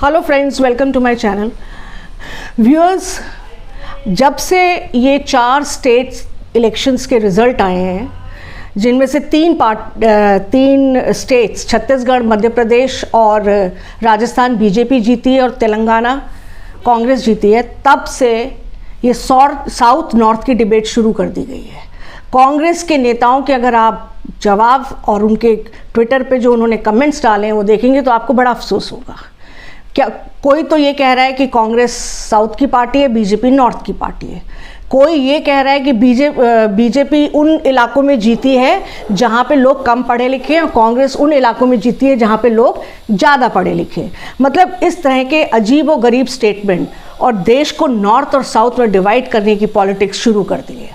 Hello friends, welcome to my channel. Viewers, जब से ये 4 स्टेट इलेक्शंस के रिज़ल्ट आए हैं, जिनमें से तीन स्टेट्स छत्तीसगढ़, मध्य प्रदेश और राजस्थान बीजेपी जीती है और तेलंगाना कांग्रेस जीती है, तब से ये साउथ नॉर्थ की डिबेट शुरू कर दी गई है। कांग्रेस के नेताओं के अगर आप जवाब और उनके ट्विटर पे जो उन्होंने कमेंट्स डाले हैं वो देखेंगे तो आपको बड़ा अफसोस होगा। क्या कोई तो ये कह रहा है कि कांग्रेस साउथ की पार्टी है, बीजेपी नॉर्थ की पार्टी है। कोई ये कह रहा है कि बीजेपी उन इलाकों में जीती है जहाँ पे लोग कम पढ़े लिखे हैं और कांग्रेस उन इलाकों में जीती है जहाँ पे लोग ज़्यादा पढ़े लिखे हैं। मतलब इस तरह के अजीब और गरीब स्टेटमेंट और देश को नॉर्थ और साउथ में डिवाइड करने की पॉलिटिक्स शुरू कर दी है।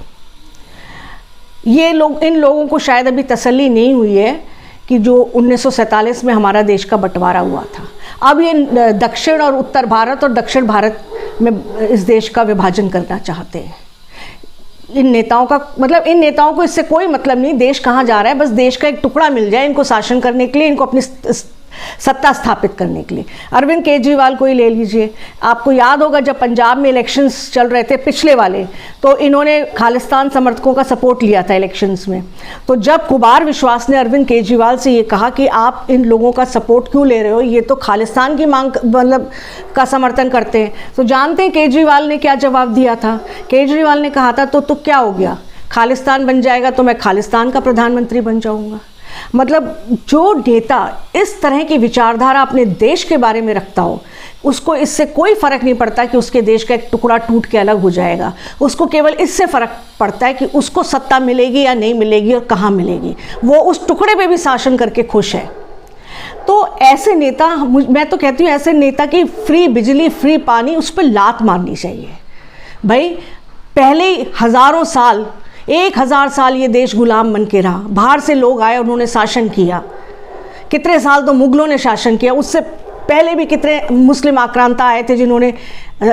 इन लोगों को शायद अभी तसल्ली नहीं हुई है कि जो 1947 में हमारा देश का बंटवारा हुआ था, अब ये दक्षिण और उत्तर भारत और दक्षिण भारत में इस देश का विभाजन करना चाहते हैं। इन नेताओं को इससे कोई मतलब नहीं देश कहाँ जा रहा है, बस देश का एक टुकड़ा मिल जाए इनको शासन करने के लिए, इनको अपनी सत्ता स्थापित करने के लिए। अरविंद केजरीवाल को ही ले लीजिए, आपको याद होगा जब पंजाब में इलेक्शंस चल रहे थे पिछले वाले, तो इन्होंने खालिस्तान समर्थकों का सपोर्ट लिया था इलेक्शंस में। तो जब कुमार विश्वास ने अरविंद केजरीवाल से ये कहा कि आप इन लोगों का सपोर्ट क्यों ले रहे हो, ये तो खालिस्तान की मांग का समर्थन करते हैं, तो जानते हैं केजरीवाल ने क्या जवाब दिया था। केजरीवाल ने कहा था तो क्या हो गया, खालिस्तान बन जाएगा तो मैं खालिस्तान का प्रधानमंत्री बन जाऊंगा। मतलब जो नेता इस तरह की विचारधारा अपने देश के बारे में रखता हो, उसको इससे कोई फर्क नहीं पड़ता कि उसके देश का एक टुकड़ा टूट के अलग हो जाएगा। उसको केवल इससे फर्क पड़ता है कि उसको सत्ता मिलेगी या नहीं मिलेगी और कहाँ मिलेगी, वो उस टुकड़े पे भी शासन करके खुश है। तो ऐसे नेता, मैं तो कहती हूँ ऐसे नेता की फ्री बिजली, फ्री पानी, उस पर लात मारनी चाहिए। भाई पहले हज़ारों साल, 1000 साल ये देश गुलाम बन के रहा, बाहर से लोग आए, उन्होंने शासन किया। कितने साल तो मुगलों ने शासन किया, उससे पहले भी कितने मुस्लिम आक्रांता आए थे जिन्होंने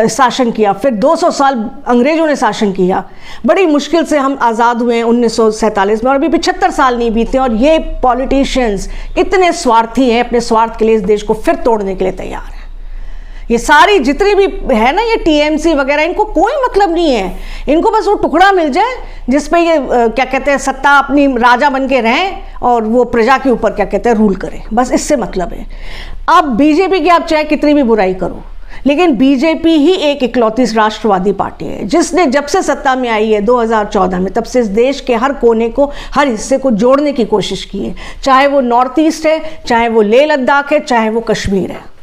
शासन किया, फिर 200 साल अंग्रेज़ों ने शासन किया। बड़ी मुश्किल से हम आज़ाद हुए हैं 1947 में, और अभी 75 साल नहीं बीते और ये पॉलिटिशियंस इतने स्वार्थी हैं, अपने स्वार्थ के लिए इस देश को फिर तोड़ने के लिए तैयार हैं। ये सारी जितनी भी है ना, ये टीएमसी वगैरह, इनको कोई मतलब नहीं है। इनको बस वो टुकड़ा मिल जाए जिसपे ये क्या कहते हैं, सत्ता अपनी राजा बन के रहें और वो प्रजा के ऊपर क्या कहते हैं रूल करें, बस इससे मतलब है। अब बीजेपी की आप चाहे कितनी भी बुराई करो, लेकिन बीजेपी ही एक इकलौती राष्ट्रवादी पार्टी है जिसने जब से सत्ता में आई है 2014 में, तब से इस देश के हर कोने को, हर हिस्से को जोड़ने की कोशिश की है। चाहे वो नॉर्थ ईस्ट है, चाहे वो लेह लद्दाख है, चाहे वो कश्मीर है।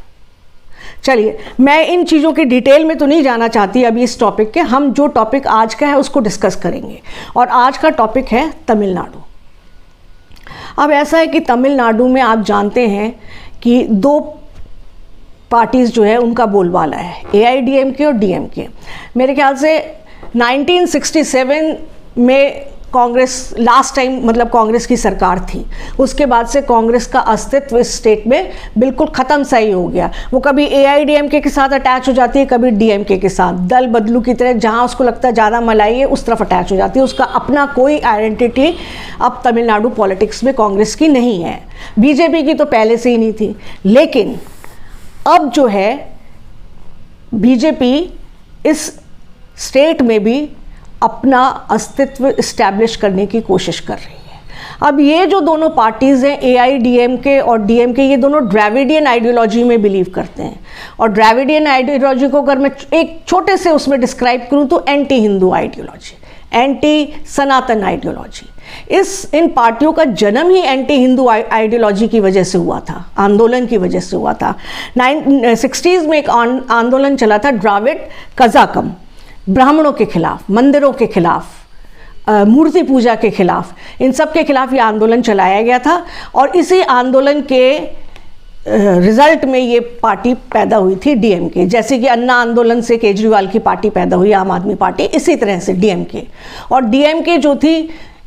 चलिए, मैं इन चीज़ों की डिटेल में तो नहीं जाना चाहती अभी इस टॉपिक के। हम जो टॉपिक आज का है उसको डिस्कस करेंगे, और आज का टॉपिक है तमिलनाडु। अब ऐसा है कि तमिलनाडु में आप जानते हैं कि 2 पार्टीज़ जो है उनका बोलबाला है, AIADMK और DMK। मेरे ख्याल से 1967 में कांग्रेस लास्ट टाइम, मतलब कांग्रेस की सरकार थी, उसके बाद से कांग्रेस का अस्तित्व इस स्टेट में बिल्कुल ख़त्म सा ही हो गया। वो कभी AIADMK के साथ अटैच हो जाती है, कभी DMK के साथ, दल बदलू की तरह, जहाँ उसको लगता है ज़्यादा मलाई है उस तरफ अटैच हो जाती है। उसका अपना कोई आइडेंटिटी अब तमिलनाडु पॉलिटिक्स में कांग्रेस की नहीं है। बीजेपी की तो पहले से ही नहीं थी, लेकिन अब जो है बीजेपी इस स्टेट में भी अपना अस्तित्व इस्टेब्लिश करने की कोशिश कर रही है। अब ये जो दोनों पार्टीज़ हैं, AIADMK और DMK, ये दोनों ड्राविडियन आइडियोलॉजी में बिलीव करते हैं। और ड्राविडियन आइडियोलॉजी को अगर मैं एक छोटे से उसमें डिस्क्राइब करूँ तो एंटी हिंदू आइडियोलॉजी, एंटी सनातन आइडियोलॉजी। इन पार्टियों का जन्म ही एंटी हिंदू आइडियोलॉजी की वजह से हुआ था, आंदोलन की वजह से हुआ था। 1960s में एक आंदोलन चला था, द्राविड कज़ाकम, ब्राह्मणों के खिलाफ, मंदिरों के खिलाफ, मूर्ति पूजा के खिलाफ, इन सब के खिलाफ ये आंदोलन चलाया गया था। और इसी आंदोलन के रिजल्ट में ये पार्टी पैदा हुई थी, DMK। जैसे कि अन्ना आंदोलन से केजरीवाल की पार्टी पैदा हुई, आम आदमी पार्टी, इसी तरह से DMK। और DMK जो थी,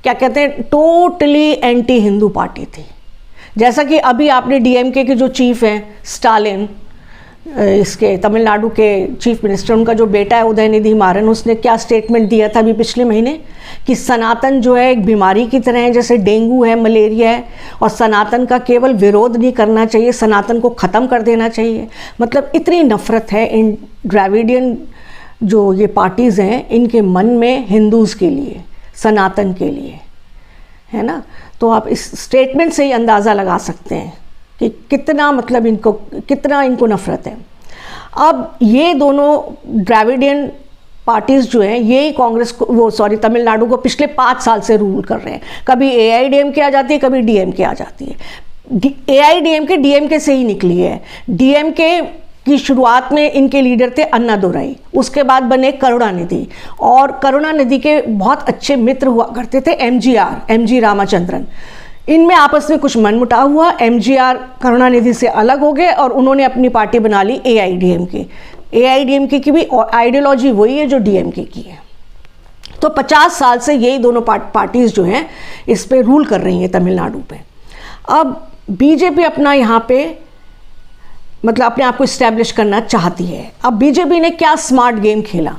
क्या कहते हैं, टोटली एंटी हिंदू पार्टी थी। जैसा कि अभी आपने DMK के जो चीफ हैं स्टालिन, इसके तमिलनाडु के चीफ मिनिस्टर, उनका जो बेटा है उदयनिधि मारन, उसने क्या स्टेटमेंट दिया था अभी पिछले महीने कि सनातन जो है एक बीमारी की तरह है, जैसे डेंगू है, मलेरिया है, और सनातन का केवल विरोध नहीं करना चाहिए, सनातन को ख़त्म कर देना चाहिए। मतलब इतनी नफ़रत है इन द्रविडियन जो ये पार्टीज़ हैं इनके मन में हिंदूज़ के लिए, सनातन के लिए, है ना। तो आप इस स्टेटमेंट से ही अंदाज़ा लगा सकते हैं कि कितना मतलब इनको नफ़रत है। अब ये दोनों द्रविडियन पार्टीज़ जो हैं ये कांग्रेस को तमिलनाडु को पिछले 5 साल से रूल कर रहे हैं। कभी AIADMK आ जाती है, कभी DMK आ जाती है। AIADMK DMK से ही निकली है। DMK की शुरुआत में इनके लीडर थे अन्नादुराई, उसके बाद बने करुणानिधि, और करुणानिधि के बहुत अच्छे मित्र हुआ करते थे MG रामाचंद्रन। इनमें आपस में कुछ मनमुटाव हुआ, MGR करुणानिधि से अलग हो गए और उन्होंने अपनी पार्टी बना ली AIADMK। AIADMK की भी आइडियोलॉजी वही है जो DMK की है। तो 50 साल से यही दोनों पार्टीज़ जो हैं इस पे रूल कर रही हैं तमिलनाडु पे। अब बीजेपी अपना यहाँ पे मतलब अपने आप को इस्टेब्लिश करना चाहती है। अब बीजेपी ने क्या स्मार्ट गेम खेला,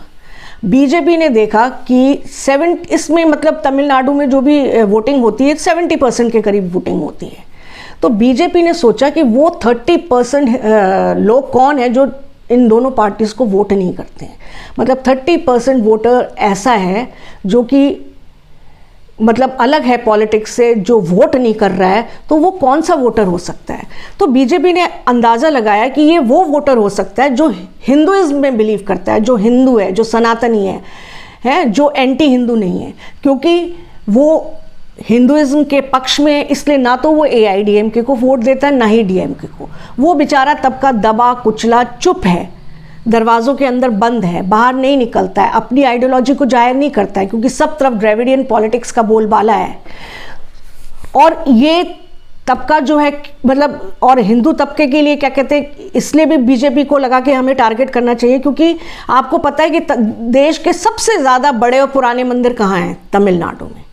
बीजेपी ने देखा कि इसमें मतलब तमिलनाडु में जो भी वोटिंग होती है 70% के करीब वोटिंग होती है। तो बीजेपी ने सोचा कि वो 30% लोग कौन है जो इन दोनों पार्टीज़ को वोट नहीं करते हैं। मतलब 30% वोटर ऐसा है जो कि मतलब अलग है पॉलिटिक्स से, जो वोट नहीं कर रहा है, तो वो कौन सा वोटर हो सकता है। तो बीजेपी ने अंदाज़ा लगाया कि ये वो वोटर हो सकता है जो हिंदुइज्म में बिलीव करता है, जो हिंदू है, जो सनातनी है, जो एंटी हिंदू नहीं है, क्योंकि वो हिंदुइज्म के पक्ष में, इसलिए ना तो वो AIADMK को वोट देता है ना ही DMK को। वो बेचारा तबका दबा कुचला चुप है, दरवाज़ों के अंदर बंद है, बाहर नहीं निकलता है, अपनी आइडियोलॉजी को जाहिर नहीं करता है, क्योंकि सब तरफ द्रविडियन पॉलिटिक्स का बोलबाला है। और ये तबका जो है मतलब, और हिंदू तबके के लिए क्या कहते हैं, इसलिए भी बीजेपी को लगा कि हमें टारगेट करना चाहिए, क्योंकि आपको पता है कि देश के सबसे ज़्यादा बड़े और पुराने मंदिर कहाँ हैं, तमिलनाडु में।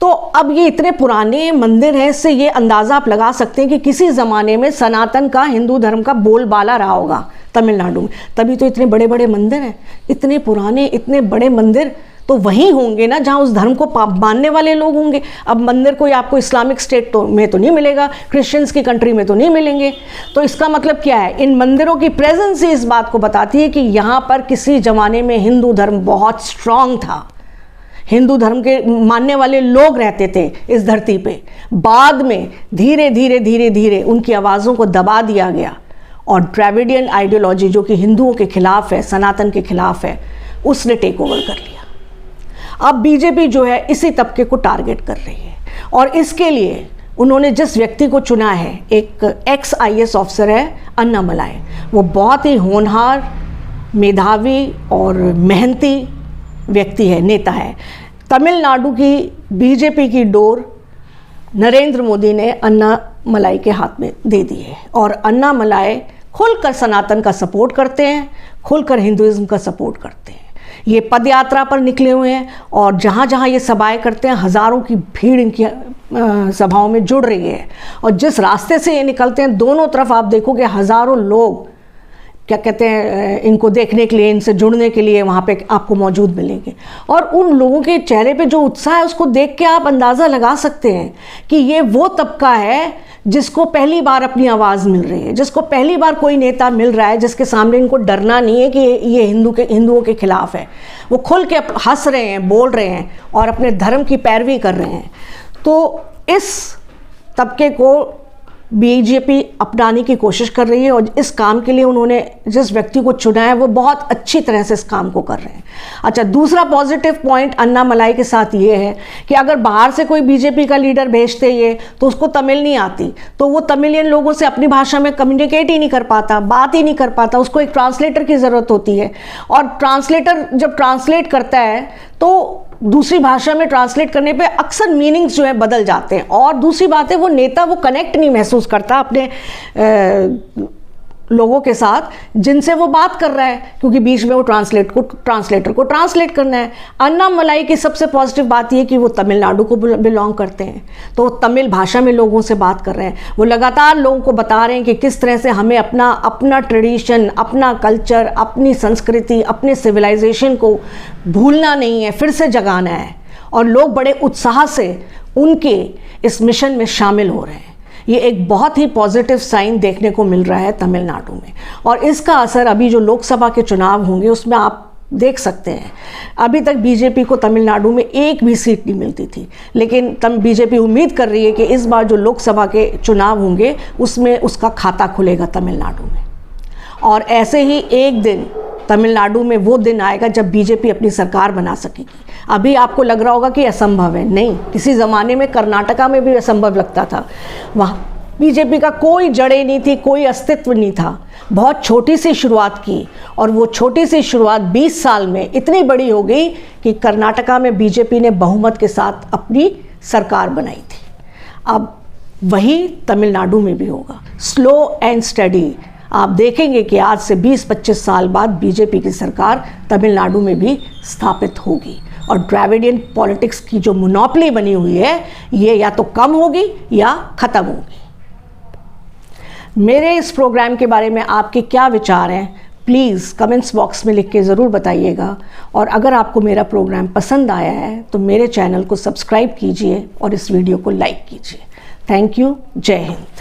तो अब ये इतने पुराने मंदिर हैं, इससे ये अंदाज़ा आप लगा सकते हैं कि किसी ज़माने में सनातन का, हिंदू धर्म का बोलबाला रहा होगा तमिलनाडु में, तभी तो इतने बड़े बड़े मंदिर हैं। इतने पुराने, इतने बड़े मंदिर तो वहीं होंगे ना जहाँ उस धर्म को मानने वाले लोग होंगे। अब मंदिर कोई आपको इस्लामिक स्टेट में तो नहीं मिलेगा, क्रिश्चियंस की कंट्री में तो नहीं मिलेंगे। तो इसका मतलब क्या है, इन मंदिरों की प्रेजेंस ही इस बात को बताती है कि यहाँ पर किसी ज़माने में हिंदू धर्म बहुत स्ट्रांग था, हिंदू धर्म के मानने वाले लोग रहते थे इस धरती पे। बाद में धीरे धीरे उनकी आवाज़ों को दबा दिया गया और द्रविडियन आइडियोलॉजी जो कि हिंदुओं के खिलाफ है, सनातन के खिलाफ है, उसने टेक ओवर कर लिया। अब बीजेपी जो है इसी तबके को टारगेट कर रही है, और इसके लिए उन्होंने जिस व्यक्ति को चुना है, एक ex-IAS ऑफिसर है अन्नामलाई। वो बहुत ही होनहार, मेधावी और मेहनती व्यक्ति है, नेता है। तमिलनाडु की बीजेपी की डोर नरेंद्र मोदी ने अन्नामलाई के हाथ में दे दी है, और अन्नामलाई खुलकर सनातन का सपोर्ट करते हैं, खुलकर हिंदुइज्म का सपोर्ट करते हैं। ये पद यात्रा पर निकले हुए हैं, और जहाँ जहाँ ये सभाएं करते हैं हज़ारों की भीड़ इनकी सभाओं में जुड़ रही है। और जिस रास्ते से ये निकलते हैं, दोनों तरफ आप देखोगे हज़ारों लोग क्या कहते हैं, इनको देखने के लिए, इनसे जुड़ने के लिए वहाँ पे आपको मौजूद मिलेंगे। और उन लोगों के चेहरे पे जो उत्साह है, उसको देख के आप अंदाज़ा लगा सकते हैं कि ये वो तबका है जिसको पहली बार अपनी आवाज़ मिल रही है, जिसको पहली बार कोई नेता मिल रहा है जिसके सामने इनको डरना नहीं है कि ये हिंदुओं के खिलाफ है। वो खुल के हंस रहे हैं, बोल रहे हैं और अपने धर्म की पैरवी कर रहे हैं। तो इस तबके को बीजेपी अपनाने की कोशिश कर रही है, और इस काम के लिए उन्होंने जिस व्यक्ति को चुना है वो बहुत अच्छी तरह से इस काम को कर रहे हैं। अच्छा, दूसरा पॉजिटिव पॉइंट अन्नामलाई के साथ ये है कि अगर बाहर से कोई बीजेपी का लीडर भेजते ये, तो उसको तमिल नहीं आती, तो वो तमिलियन लोगों से अपनी भाषा में कम्युनिकेट ही नहीं कर पाता, बात ही नहीं कर पाता, उसको एक ट्रांसलेटर की ज़रूरत होती है। और ट्रांसलेटर जब ट्रांसलेट करता है तो दूसरी भाषा में ट्रांसलेट करने पे अक्सर मीनिंग्स जो है बदल जाते हैं। और दूसरी बात है, वो नेता वो कनेक्ट नहीं महसूस करता अपने लोगों के साथ जिनसे वो बात कर रहा है, क्योंकि बीच में वो ट्रांसलेटर को ट्रांसलेट करना है। अन्नामलाई की सबसे पॉजिटिव बात ये कि वो तमिलनाडु को बिलोंग करते हैं, तो वो तमिल भाषा में लोगों से बात कर रहे हैं। वो लगातार लोगों को बता रहे हैं कि किस तरह से हमें अपना ट्रेडिशन, अपना कल्चर, अपनी संस्कृति, अपने सिविलाइजेशन को भूलना नहीं है, फिर से जगाना है। और लोग बड़े उत्साह से उनके इस मिशन में शामिल हो रहे हैं। ये एक बहुत ही पॉजिटिव साइन देखने को मिल रहा है तमिलनाडु में, और इसका असर अभी जो लोकसभा के चुनाव होंगे उसमें आप देख सकते हैं। अभी तक बीजेपी को तमिलनाडु में एक भी सीट नहीं मिलती थी, लेकिन बीजेपी उम्मीद कर रही है कि इस बार जो लोकसभा के चुनाव होंगे उसमें उसका खाता खुलेगा तमिलनाडु में। और ऐसे ही एक दिन तमिलनाडु में वो दिन आएगा जब बीजेपी अपनी सरकार बना सकेगी। अभी आपको लग रहा होगा कि असंभव है, नहीं, किसी ज़माने में कर्नाटका में भी असंभव लगता था। वहाँ बीजेपी का कोई जड़ें नहीं थी, कोई अस्तित्व नहीं था। बहुत छोटी सी शुरुआत की, और वो छोटी सी शुरुआत 20 साल में इतनी बड़ी हो गई कि कर्नाटका में बीजेपी ने बहुमत के साथ अपनी सरकार बनाई थी। अब वही तमिलनाडु में भी होगा, स्लो एंड स्टडी। आप देखेंगे कि आज से 20-25 साल बाद बीजेपी की सरकार तमिलनाडु में भी स्थापित होगी, और द्रविडियन पॉलिटिक्स की जो मोनोपोली बनी हुई है ये या तो कम होगी या ख़त्म होगी। मेरे इस प्रोग्राम के बारे में आपके क्या विचार हैं, प्लीज़ कमेंट्स बॉक्स में लिख के ज़रूर बताइएगा। और अगर आपको मेरा प्रोग्राम पसंद आया है तो मेरे चैनल को सब्सक्राइब कीजिए और इस वीडियो को लाइक कीजिए। Thank you. जय हिंद।